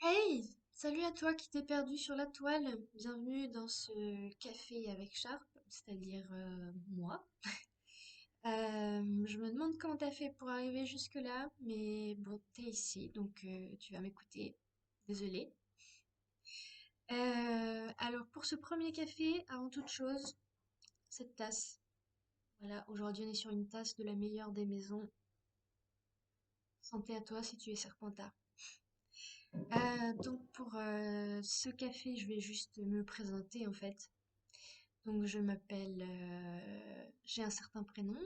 Hey, salut à toi qui t'es perdu sur la toile. Bienvenue dans ce café avec Sharp, c'est-à-dire moi. Je me demande comment t'as fait pour arriver jusque-là, mais bon, t'es ici, donc tu vas m'écouter. Désolée. Alors pour ce premier café, avant toute chose, cette tasse. Voilà, aujourd'hui on est sur une tasse de la meilleure des maisons. Santé à toi si tu es Serpentard. Donc pour ce café, je vais juste me présenter en fait. Donc je m'appelle, j'ai un certain prénom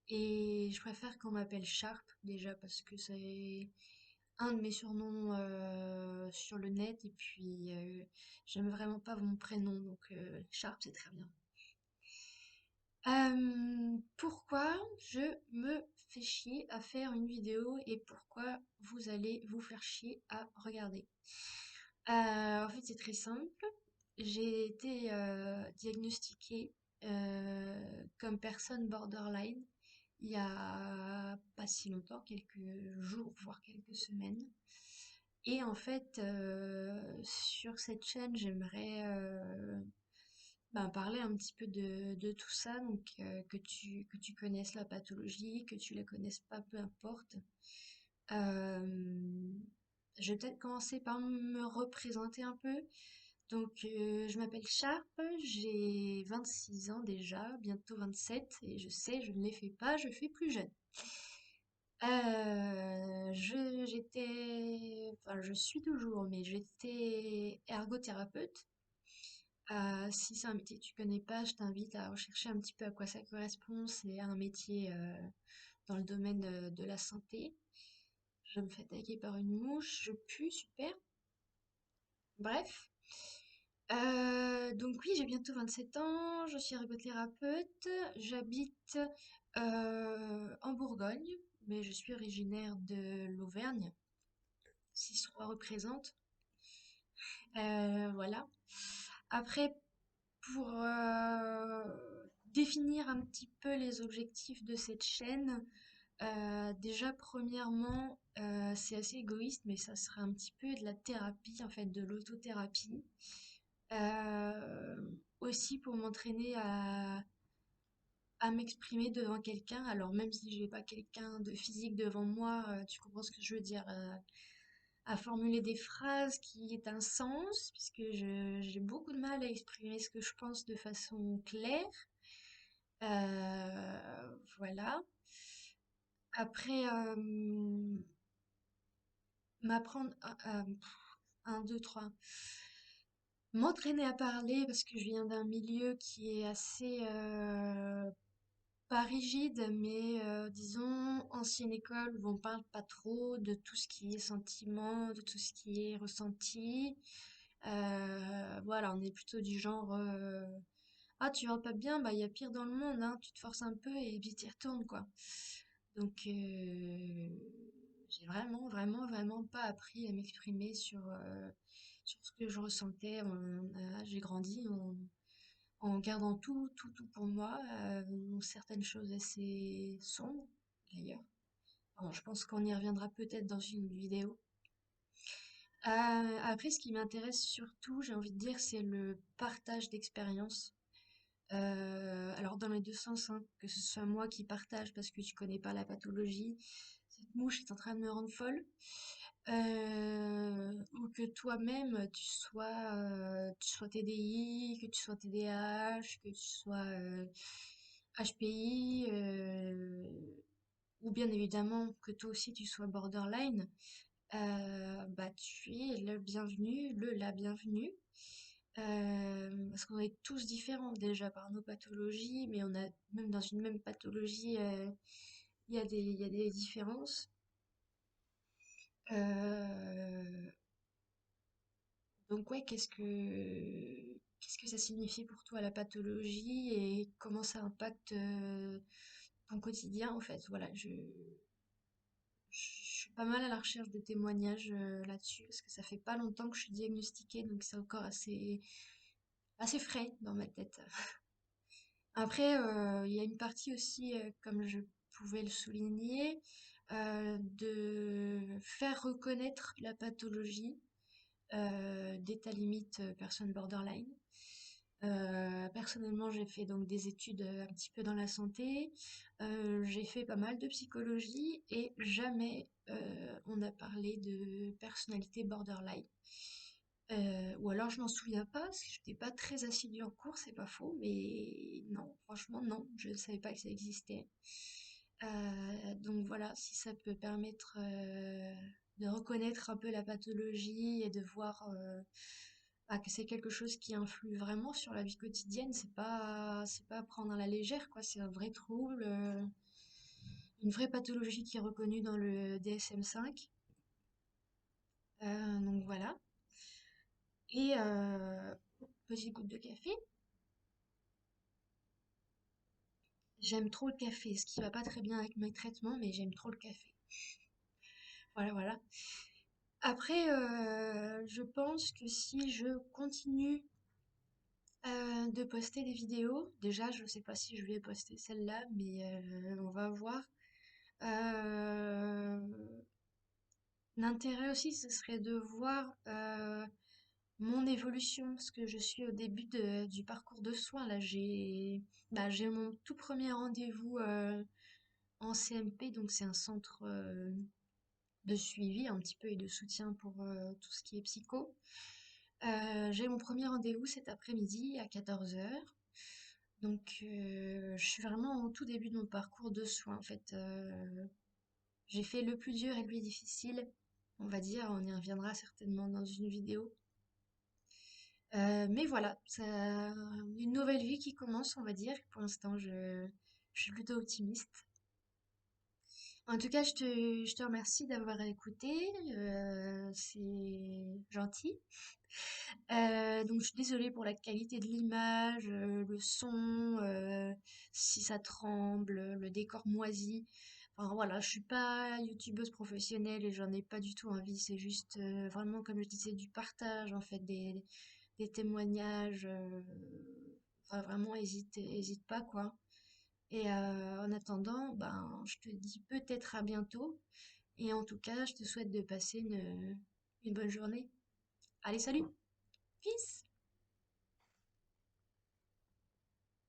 et je préfère qu'on m'appelle Sharp déjà parce que c'est un de mes surnoms sur le net et puis j'aime vraiment pas mon prénom donc Sharp c'est très bien. Pourquoi je me fais chier à faire une vidéo et pourquoi vous allez vous faire chier à regarder? En fait, c'est très simple. J'ai été diagnostiquée comme personne borderline il y a pas si longtemps, quelques jours, voire quelques semaines. Et en fait, sur cette chaîne, j'aimerais parler un petit peu de tout ça, donc que tu connaisses la pathologie, que tu la connaisses pas, peu importe. Euh, je vais peut-être commencer par me représenter un peu. Donc, je m'appelle Sharp, j'ai 26 ans déjà, bientôt 27, et je sais, je ne les fais pas, je fais plus jeune. Enfin, je suis toujours, mais j'étais ergothérapeute. Si c'est un métier que tu connais pas, je t'invite à rechercher un petit peu à quoi ça correspond. C'est un métier dans le domaine de la santé. Je me fais attaquer par une mouche, je pue, super. Bref. Donc oui, j'ai bientôt 27 ans, je suis ergothérapeute, j'habite en Bourgogne, mais je suis originaire de l'Auvergne, 6-3 représente. Voilà. Après, pour définir un petit peu les objectifs de cette chaîne, déjà premièrement, c'est assez égoïste, mais ça sera un petit peu de la thérapie, en fait, de l'autothérapie. Aussi pour m'entraîner à m'exprimer devant quelqu'un. Alors même si j'ai pas quelqu'un de physique devant moi, tu comprends ce que je veux dire, à formuler des phrases qui aient un sens, puisque j'ai beaucoup de mal à exprimer ce que je pense de façon claire. Voilà. Après, m'apprendre un, deux, trois. M'entraîner à parler parce que je viens d'un milieu qui est assez pas rigide, mais disons ancienne école où on parle pas trop de tout ce qui est sentiment, de tout ce qui est ressenti. Voilà, on est plutôt du genre ah tu vas pas bien, bah il y a pire dans le monde, hein, tu te forces un peu et puis t'y retournes quoi. Donc j'ai vraiment pas appris à m'exprimer sur ce que je ressentais. J'ai grandi en gardant tout pour moi, certaines choses assez sombres, d'ailleurs. Bon, je pense qu'on y reviendra peut-être dans une vidéo. Après, ce qui m'intéresse surtout, j'ai envie de dire, c'est le partage d'expériences. Alors dans les deux sens, hein, que ce soit moi qui partage parce que tu connais pas la pathologie, cette mouche est en train de me rendre folle, ou que toi-même tu sois TDI, que tu sois TDAH, que tu sois HPI, ou bien évidemment que toi aussi tu sois borderline, bah tu es le bienvenu, la bienvenue. Parce qu'on est tous différents déjà par nos pathologies, mais on a même dans une même pathologie, il y a des différences. Euh, donc ouais, qu'est-ce que ça signifie pour toi la pathologie et comment ça impacte ton quotidien en fait? Voilà, je suis pas mal à la recherche de témoignages là-dessus parce que ça fait pas longtemps que je suis diagnostiquée, donc c'est encore assez frais dans ma tête. Après, il y a une partie aussi, comme je pouvais le souligner, de faire reconnaître la pathologie. d'état limite personne borderline. Personnellement, j'ai fait donc des études un petit peu dans la santé. J'ai fait pas mal de psychologie et jamais on a parlé de personnalité borderline. Ou alors je m'en souviens pas, parce que je n'étais pas très assidue en cours, c'est pas faux, mais non, franchement non, je ne savais pas que ça existait. Donc voilà, si ça peut permettre de reconnaître un peu la pathologie et de voir que c'est quelque chose qui influe vraiment sur la vie quotidienne, c'est pas à prendre à la légère, quoi, c'est un vrai trouble, une vraie pathologie qui est reconnue dans le DSM-5. Donc voilà. Et petite goutte de café. J'aime trop le café, ce qui va pas très bien avec mes traitements, mais j'aime trop le café. Voilà, voilà. Après, je pense que si je continue de poster des vidéos, déjà, je sais pas si je vais poster celle-là, mais on va voir. Euh, L'intérêt aussi, ce serait de voir mon évolution, parce que je suis au début du parcours de soins. Là, j'ai mon tout premier rendez-vous en CMP, donc c'est un centre de suivi un petit peu et de soutien pour tout ce qui est psycho. J'ai mon premier rendez-vous cet après-midi à 14 heures. Donc, je suis vraiment au tout début de mon parcours de soins. En fait, j'ai fait le plus dur et le plus difficile. On va dire, on y reviendra certainement dans une vidéo. Mais voilà, une nouvelle vie qui commence, on va dire. Pour l'instant, je suis plutôt optimiste. En tout cas, je te remercie d'avoir écouté. C'est gentil. Donc je suis désolée pour la qualité de l'image, le son, si ça tremble, le décor moisi. Enfin voilà, je suis pas youtubeuse professionnelle et j'en ai pas du tout envie. C'est juste vraiment, comme je disais, du partage en fait, des témoignages. Enfin vraiment, hésite pas quoi. Et en attendant, ben je te dis peut-être à bientôt. Et en tout cas, je te souhaite de passer une bonne journée. Allez, salut! Peace!